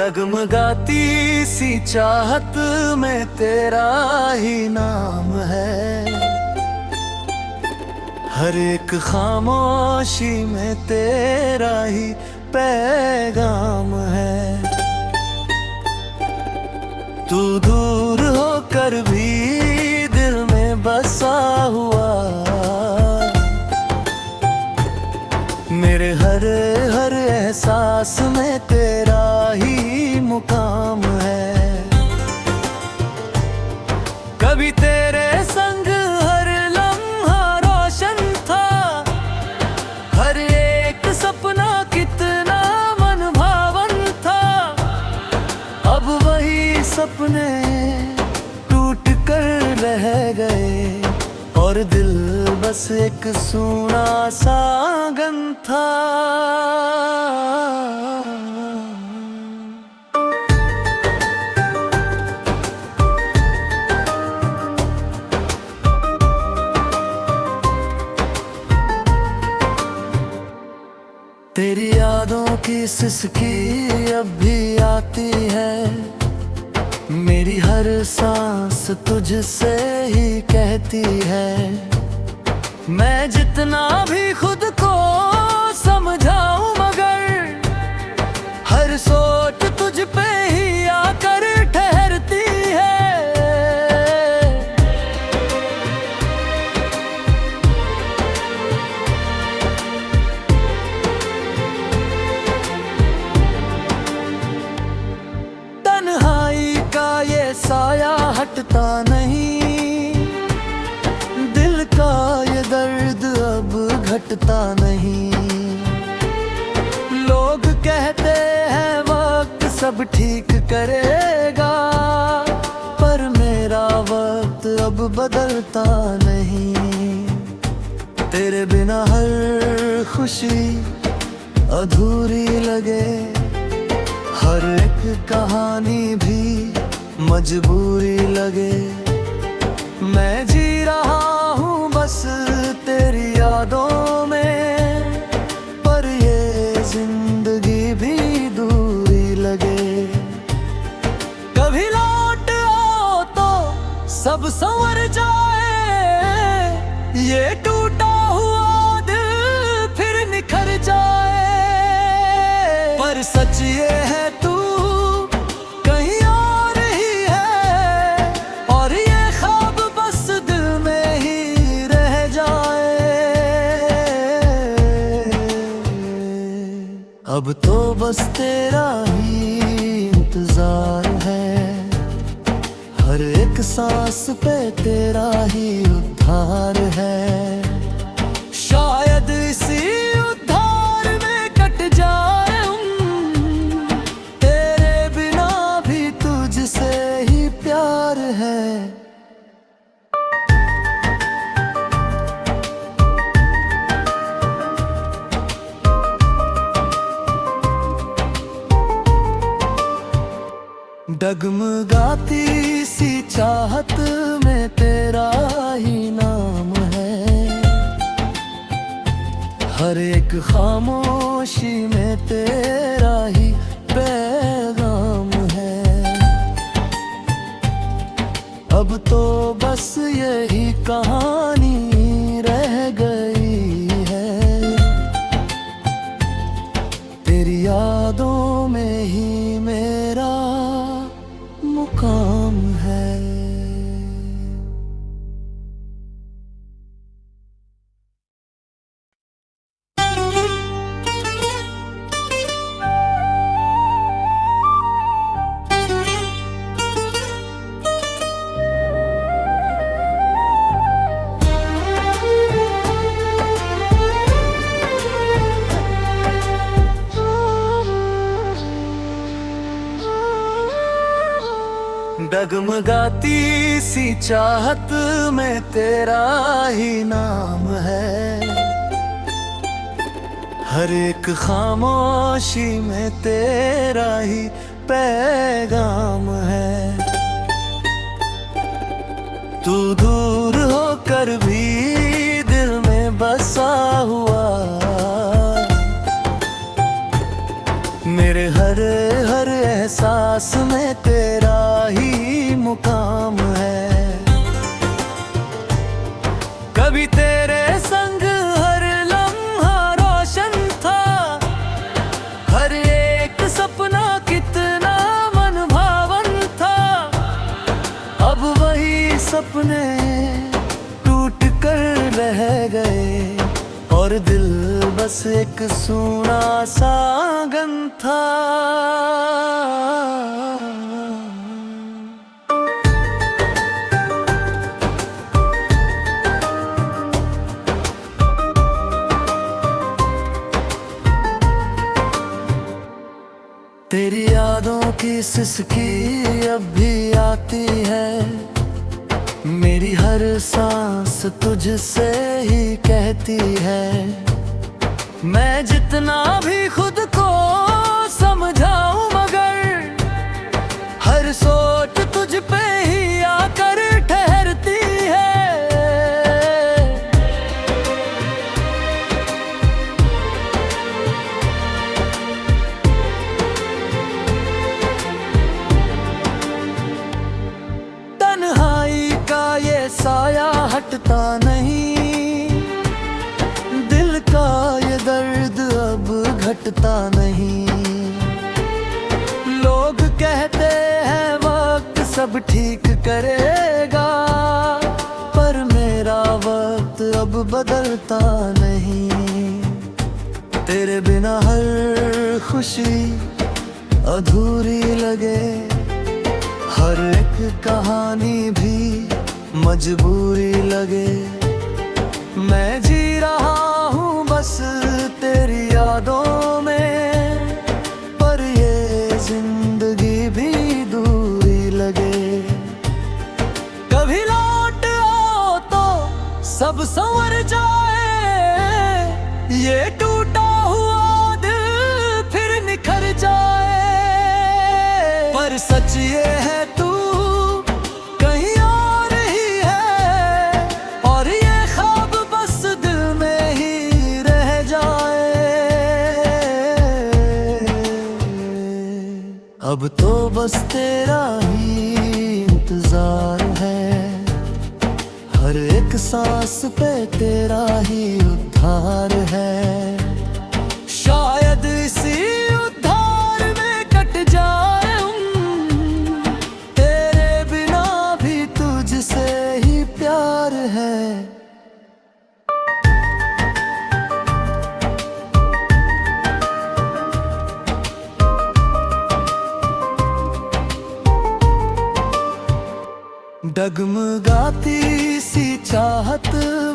डगमगाती सी चाहत में तेरा ही नाम है। हर एक खामोशी में तेरा ही पैगाम है। तू दूर होकर भी दिल में बसा हुआ, मेरे हर हर एहसास में तेरा ही मुकाम है। कभी तेरे संग हर लम्हा रोशन था, हर एक सपना कितना मनभावन था। अब वही सपने टूट कर रह गए और दिल बस एक सूना सा आंगन था। तेरी यादों की सिसकी अब भी आती है, मेरी हर सांस तुझसे ही कहती है। मैं जितना भी खुद को समझाऊं मगर हर सोच तुझ पे ही आकर ठहरती है। तन्हाई का ये साया हटता नहीं, दिल का ये दर्द अब घटता नहीं। लोग कहते हैं वक्त सब ठीक करेगा, पर मेरा वक्त अब बदलता नहीं। तेरे बिना हर खुशी अधूरी लगे, हर एक कहानी भी मजबूरी लगे। मैं जी रहा हूँ बस तेरी यादों में, पर ये जिंदगी भी दूरी लगे। कभी लौट आओ तो सब संवर जाए, ये टूटा हुआ दिल फिर निखर जाए। पर सच ये है तू कहीं और ही है, और ये ख्वाब बस दिल में ही रह जाए। अब तो बस तेरा ही इंतजार है, हर एक सांस पे तेरा ही उद्धार है। शायद इसी उद्धार में कट जाए हम, तेरे बिना भी तुझसे ही प्यार है। डगमगाती सी चाहत में तेरा ही नाम है, हर एक खामोशी में तेरा ही पैगाम है। अब तो बस यही कहानी रह गई है, तेरी यादों में ही मेरा मुकाम है। डगमगाती सी चाहत में तेरा ही नाम है, हर एक खामोशी में तेरा ही पैगाम है। तू दूर होकर भी दिल में बसा हुआ, मेरे हर हर एहसास रह गए और दिल बस एक सूना सा आंगन था। तेरी यादों की सिसकी अब भी आती है, मेरी हर सांस तुझसे ही कहती है। मैं जितना भी खुद को समझाऊं मगर हर सोच तुझ पे ही आकर ठहरती है। तन्हाई का ये साया हटता नहीं, दिल का ये दर्द अब घटता नहीं। लोग कहते हैं वक्त सब ठीक करेगा, पर मेरा वक्त अब बदलता नहीं। तेरे बिना हर खुशी अधूरी लगे, हर एक कहानी भी मजबूरी लगे। मैं जी रहा हूँ बस तेरी यादों में, पर ये जिंदगी भी दूरी लगे। कभी लौट आओ तो सब संवर जाए, ये टूटा हुआ दिल फिर निखर जाए। पर सच ये है तू कहीं और ही है, और ये ख्वाब बस दिल में ही रह जाए। अब तो बस तेरा ही इंतजार है, हर एक सांस पे तेरा ही उद्धार है। शायद इसी उद्धार में कट जाए तेरे बिना भी तुझसे ही प्यार है। डगमगाती सी चाहत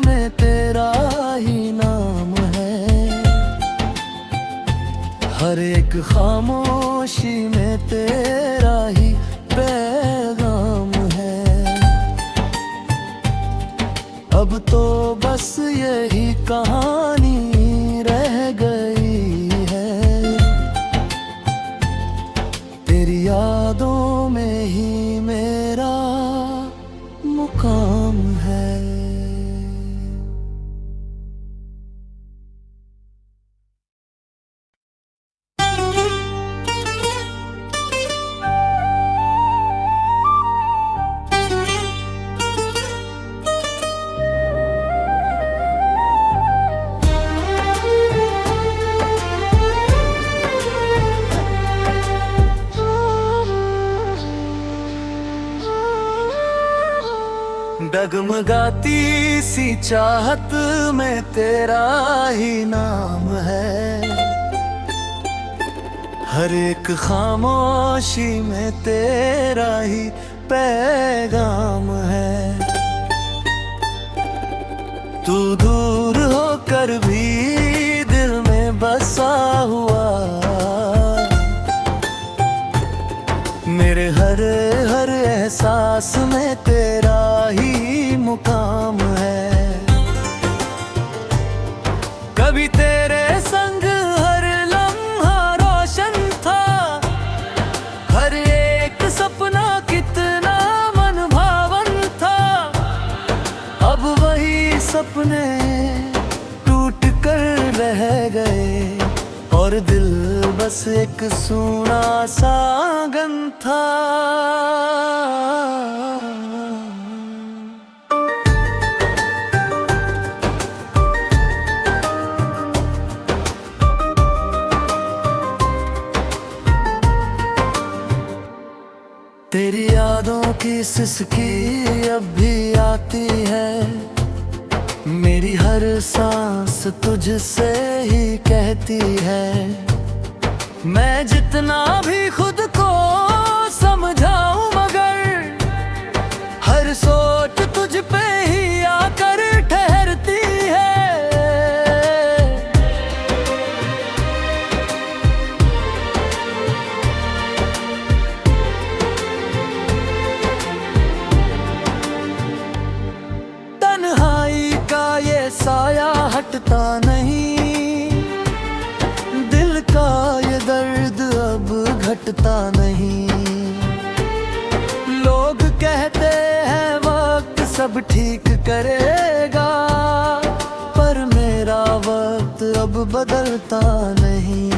में तेरा ही नाम है, हर एक खामोशी में तेरा ही पैगाम है। अब तो बस यही कहानी रह गई है, तेरी यादों में ही मेरा मुकाम है। डगमगाती सी चाहत में तेरा ही नाम है, हर एक खामोशी में तेरा ही पैगाम है। तू दूर होकर भी दिल में बसा हुआ, मेरे हर हर एहसास में तेरा ही मुकाम है। कभी तेरे संग हर लम्हा रोशन था, हर एक सपना कितना मनभावन था। अब वही सपने टूट कर रह गए और दिल बस एक सूना सा आंगन था। तेरी यादों की सिसकी अब भी आती है, मेरी मेरी हर सांस तुझसे ही कहती है। मैं जितना भी खुद को समझाऊं मगर हर सोच तुझ पे ही आकर ठहरती है। तन्हाई का ये साया हटता नहीं, दिल का ये दर्द अब घटता नहीं। लोग कहते हैं वक्त सब ठीक करेगा, पर मेरा वक्त अब बदलता नहीं।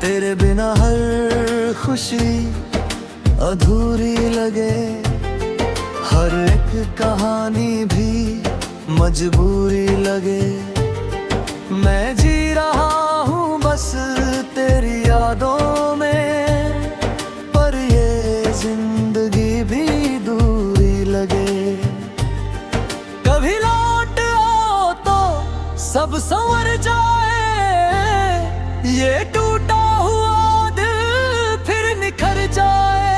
तेरे बिना हर खुशी अधूरी लगे, हर एक कहानी भी मजबूरी लगे। मैं जी रहा हूँ बस तेरी यादों में, पर ये जिंदगी भी दूरी लगे। कभी लौट आओ तो सब संवर जाए, ये टूटा हुआ दिल फिर निखर जाए।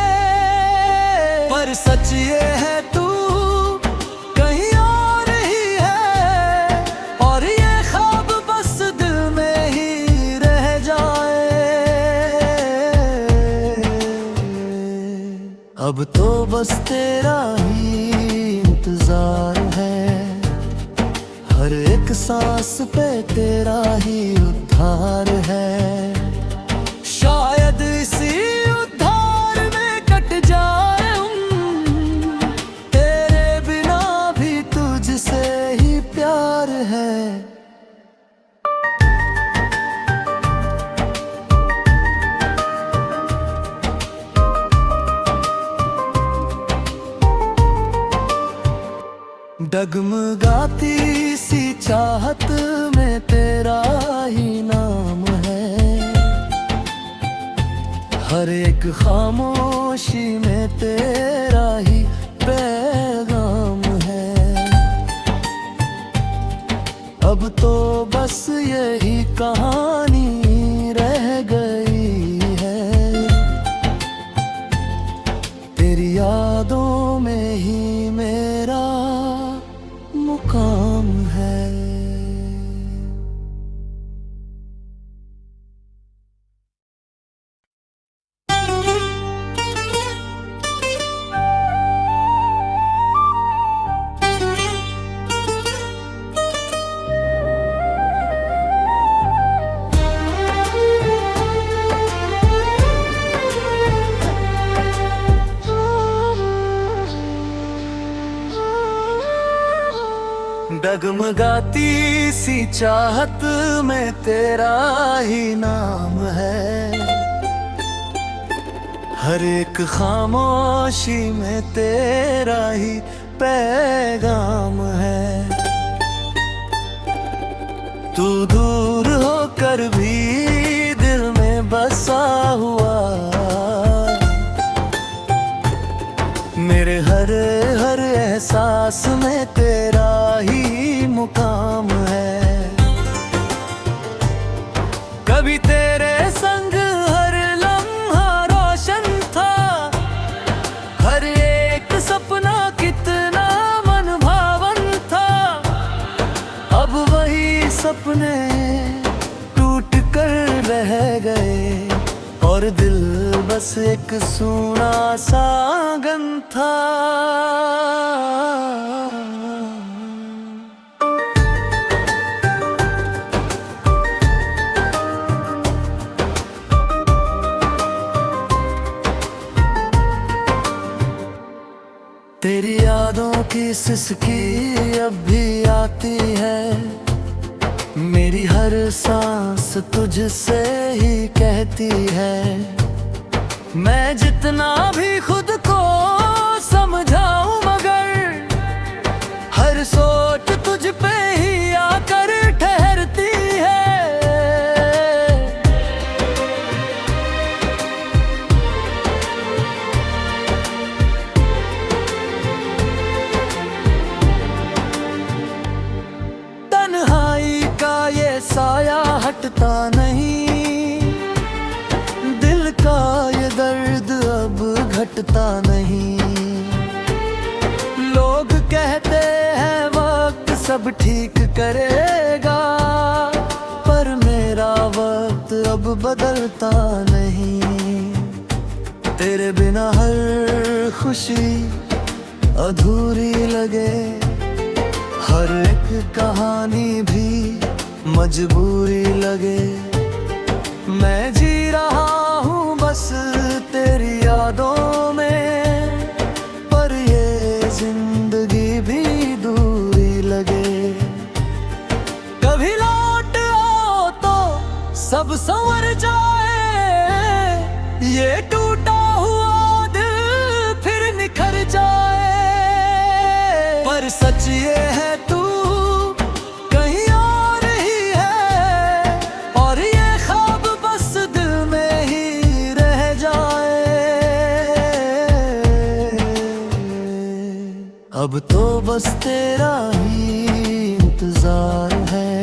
पर सच ये है तू कहीं और ही है, और ये ख्वाब बस दिल में ही रह जाए। अब तो बस तेरा ही इंतजार है, हर एक सांस पे तेरा ही उद्धार है। शायद इसी उद्धार में कट जाए तेरे बिना भी तुझसे ही प्यार है। डगमगाती सी चाहत में तेरा ही नाम है, हर एक खामोशी में तेरा ही पैगाम है। अब तो बस यही कहानी रह गई है, तेरी यादों में ही मेरा मुकाम है। डगमगाती सी चाहत में तेरा ही नाम है, हर एक खामोशी में तेरा ही पैगाम है। तू दूर होकर भी दिल में बसा हुआ, मेरे हर हर एहसास में तेरा ही मुकाम है। कभी तेरे संग हर लम्हा रोशन था, हर एक सपना कितना मनभावन था। अब वही सपने टूट कर रह गए, और दिल बस एक सूना सा आंगन था। तेरी यादों की सिसकी अब भी आती है, मेरी हर सांस तुझसे ही कहती है। मैं जितना भी खुद को समझाऊं मगर हर सोच तुझ पे ही आकर ठहरती है। हटता नहीं, दिल का ये दर्द अब घटता नहीं। लोग कहते हैं वक्त सब ठीक करेगा, पर मेरा वक्त अब बदलता नहीं। तेरे बिना हर खुशी अधूरी लगे, हर एक कहानी भी मजबूरी लगे। मैं जी रहा हूँ बस तेरी यादों में, पर ये जिंदगी भी दूरी लगे। कभी लौट आओ तो सब संवर जाए, ये टूटा हुआ दिल फिर निखर जाए। पर सच ये है तू कहीं और ही है, और ये ख्वाब बस दिल में ही रह जाए। अब तो बस तेरा ही इंतजार है,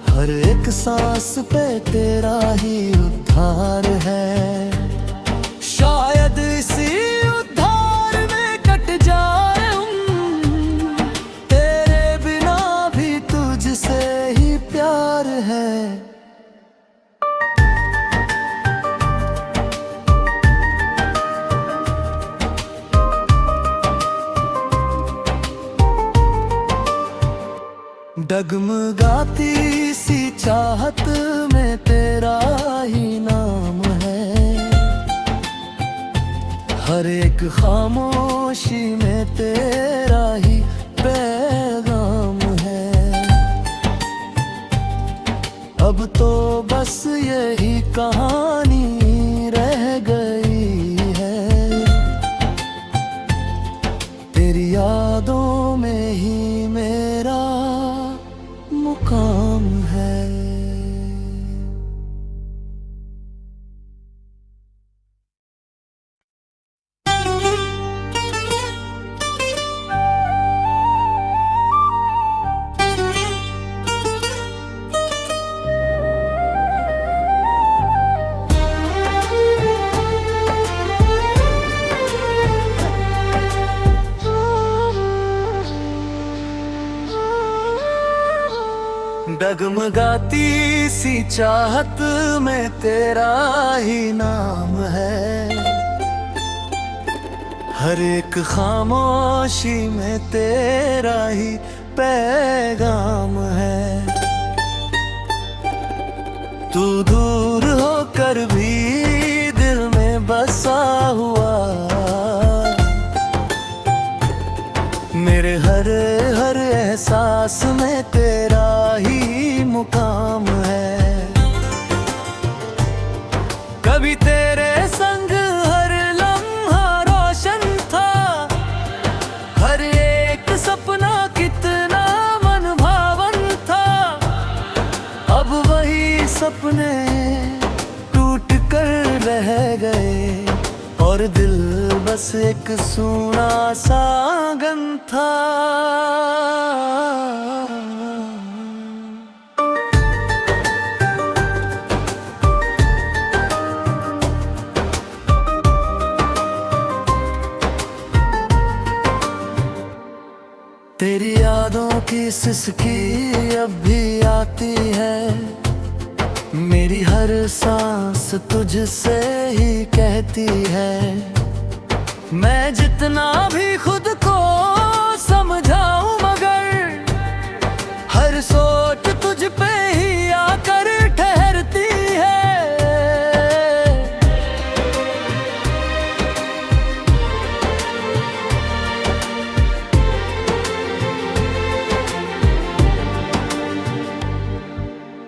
हर एक सांस पे तेरा ही उद्धार है। शायद इसी उद्धार में कट जाए तेरे बिना भी तुझसे ही प्यार है। डगमगाती सी चाहत में तेरा ही नाम है, हर एक खामोशी में तेरा ही पैगाम है। अब तो बस यही कहानी रह गई है, तेरी यादों में ही मेरा मुकाम है। डगमगाती सी चाहत में तेरा ही नाम है, हर एक खामोशी में तेरा ही पैगाम है। तू दूर होकर भी दिल में बसा हुआ, मेरे हर हर एहसास में तेरा ही मुकाम है। कभी तेरे संग हर लम्हा रोशन था, हर एक सपना कितना मन भावन था। अब वही सपने टूट कर रह गए, और दिल बस एक सूना सा आंगन था। तेरी यादों की सिसकी अब भी आती है, मेरी हर सांस तुझसे ही कहती है। मैं जितना भी खुद को समझाऊं मगर हर सोच तुझ पे ही आकर ठहरती है।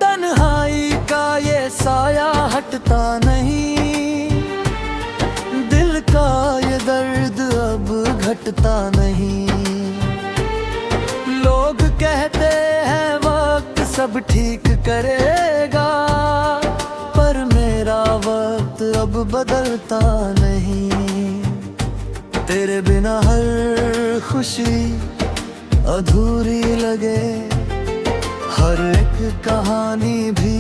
तन्हाई का ये साया हटता नहीं, दिल का ये दर्द अब घटता नहीं। लोग कहते हैं वक्त सब ठीक करेगा, पर मेरा वक्त अब बदलता नहीं। तेरे बिना हर खुशी अधूरी लगे, हर एक कहानी भी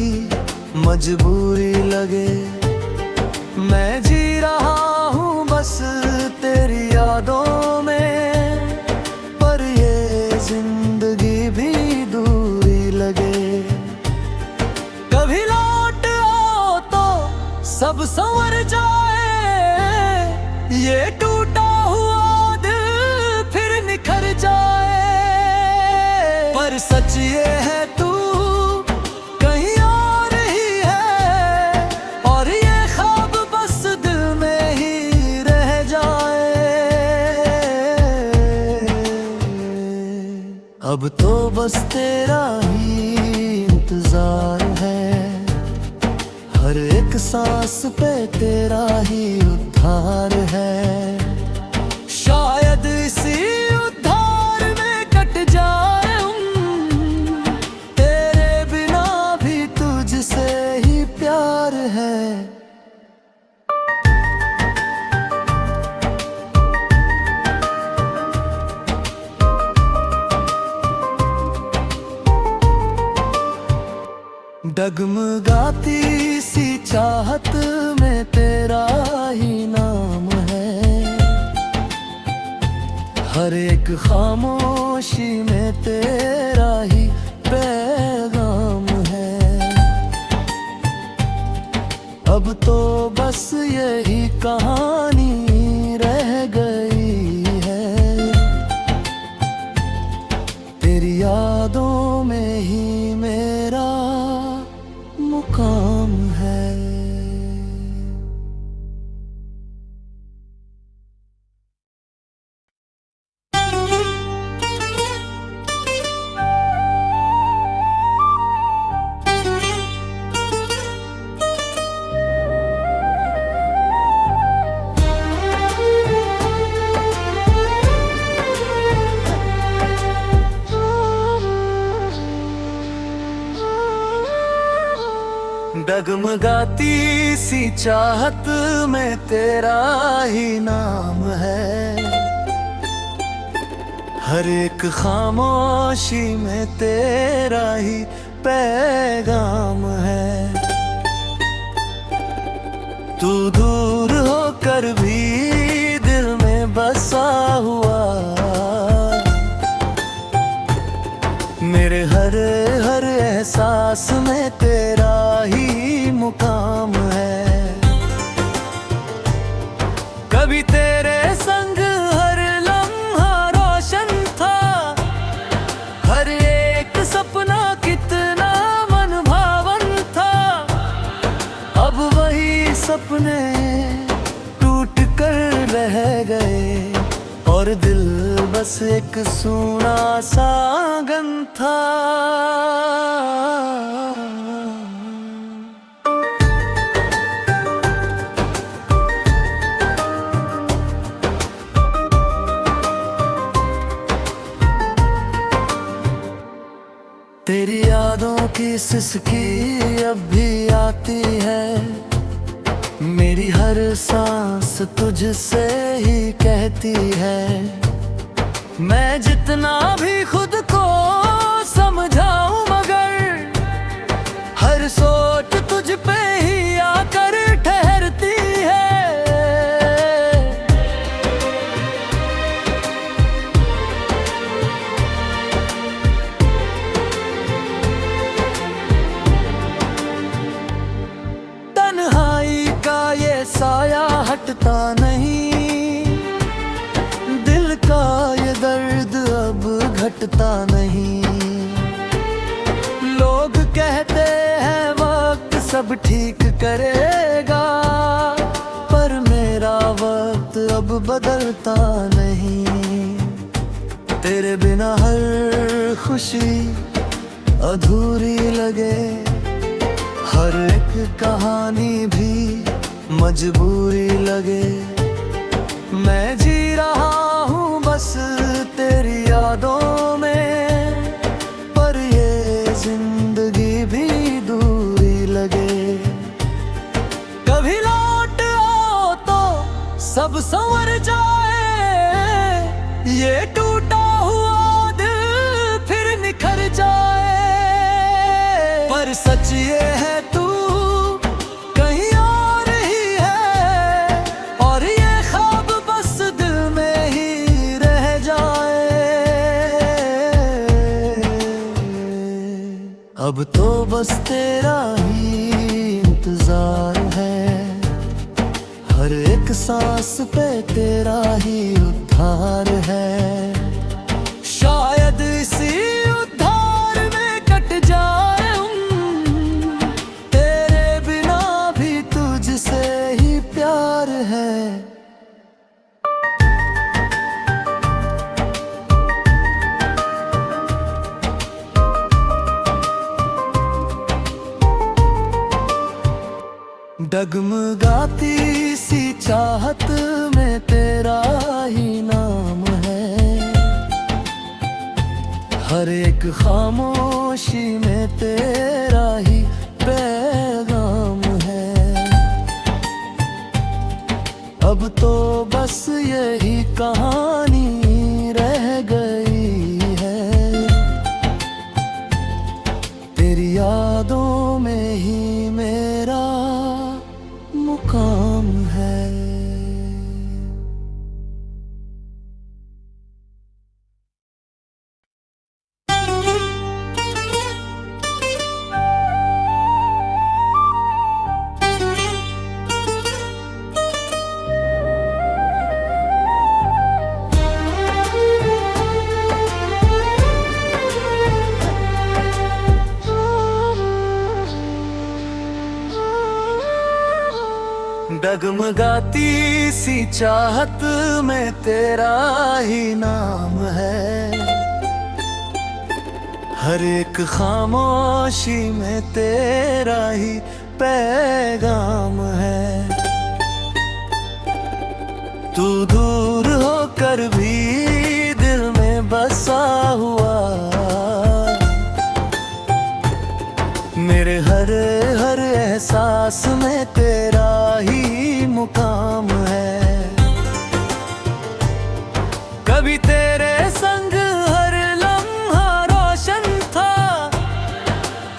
मजबूरी लगे। मैं जी रहा हूँ बस तेरी यादों में, पर ये जिंदगी भी दूरी लगे। कभी लौट आओ तो सब संवर जाए, ये टूटा हुआ दिल फिर निखर जाए। पर सच ये है तू कहीं और ही है, और ये ख्वाब बस दिल में ही रह जाए। अब तो बस तेरा ही इंतजार है, हर एक सांस पे तेरा ही उद्धार है। शायद इसी उद्धार में कट जाए तेरे बिना भी तुझसे ही प्यार है। डगमगाती सी चाहत में तेरा ही नाम है, हर एक खामोशी में तेरा ही पैगाम है। अब तो बस यही कहानी रह गई है, तेरी यादों में ही मेरा मुकाम है। डगमगाती सी चाहत में तेरा ही नाम है, हर एक खामोशी में तेरा ही पैगाम है। तू दूर होकर भी दिल में बसा हुआ, मेरे हर हर एहसास में तेरा ही मुकाम है। कभी तेरे संग हर लम्हा रोशन था, हर एक सपना कितना मनभावन था। अब वही सपने टूट कर रह गए, और दिल बस एक सूना सा आंगन था। तेरी यादों की सिसकी अब भी आती है, मेरी हर सांस तुझसे ही कहती है। मैं जितना भी खुद को समझाऊं मगर हर सोच तुझ पे ही आकर ठहरती है। तन्हाई का ये साया हटता नहीं, दिल का ये दर्द अब घटता नहीं। लोग कहते हैं वक्त सब ठीक करेगा, पर मेरा वक्त अब बदलता नहीं। तेरे बिना हर खुशी अधूरी लगे, हर एक कहानी भी मजबूरी लगे। मैं जी रहा हूँ बस तेरी यादों में, पर ये जिंदगी भी दूरी लगे। कभी लौट आओ तो सब संवर जाए, ये टूटा हुआ दिल फिर निखर जाए। अब तो बस तेरा ही इंतजार है, हर एक सांस पे तेरा ही उद्धार है। शायद इसी उद्धार में कट जाए तेरे बिना भी तुझसे ही प्यार है। डगमगाती सी चाहत में तेरा ही नाम है, हर एक खामोशी में तेरा ही पैगाम है। अब तो बस यही कहानी रह गई है, तेरी यादों में ही मेरा मुकाम है। डगमगाती सी चाहत में तेरा ही नाम है, हर एक खामोशी में तेरा ही पैगाम है। तू दूर होकर भी दिल में बसा हुआ, मेरे हर हर एहसास में तेरा ही मुकाम है। कभी तेरे संग हर लम्हा रोशन था,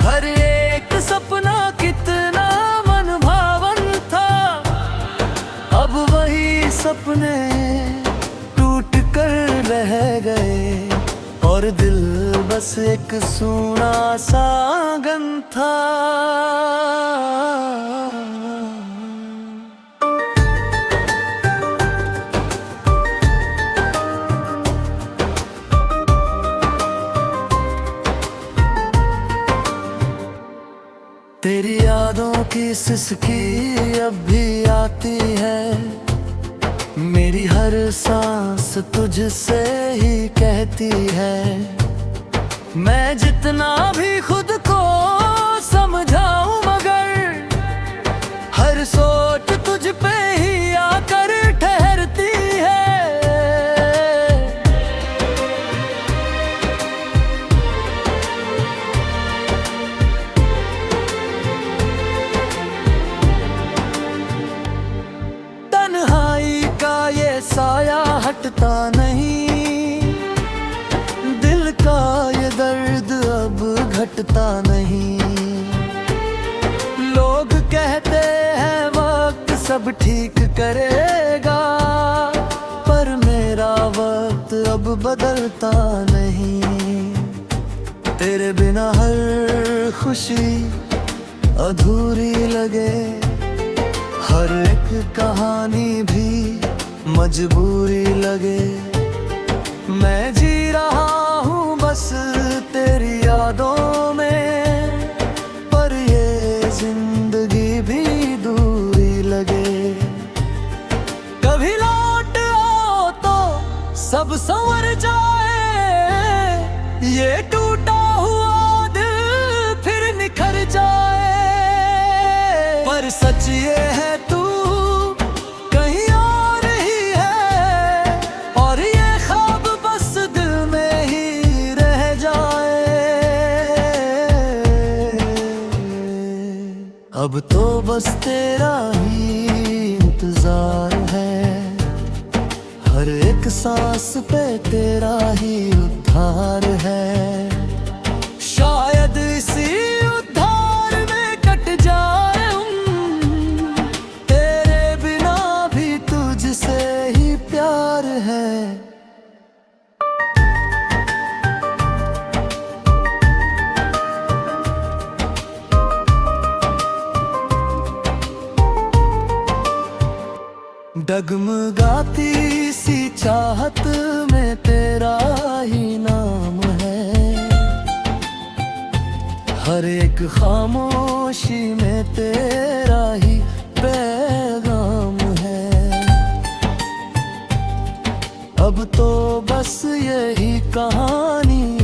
हर एक सपना कितना मन भावन था। अब वही सपने टूट कर रह गए और दिल बस एक सूना सा आंगन था। तेरी यादों की सिसकी अब भी आती है, मेरी हर सांस तुझसे ही कहती है। मैं जितना भी खुद को समझाऊं मगर हर सोच तुझ पे ही आकर ठहरती है। तन्हाई का ये साया हटता नहीं, दिल का ये दर्द अब घटता नहीं। लोग कहते हैं वक्त सब ठीक करेगा, पर मेरा वक्त अब बदलता नहीं। तेरे बिना हर खुशी अधूरी लगे, हर एक कहानी भी मजबूरी लगे। मैं जी रहा हूँ बस तेरी यादों में, पर ये जिंदगी भी दूरी लगे। कभी लौट आओ तो सब संवर जाए, ये टूटा हुआ दिल फिर निखर जाए। पर सच ये है तू कहीं और ही है, और ये ख्वाब बस दिल में ही रह जाए। अब तो बस तेरा ही इंतजार है, हर एक सांस पे तेरा ही उद्धार है। शायद इसी उद्धार में कट जाए तेरे बिना भी तुझसे ही प्यार है। डगमगाती सी चाहत में तेरा ही नाम है, हर एक खामोशी में तेरा ही पैगाम है। अब तो बस यही कहानी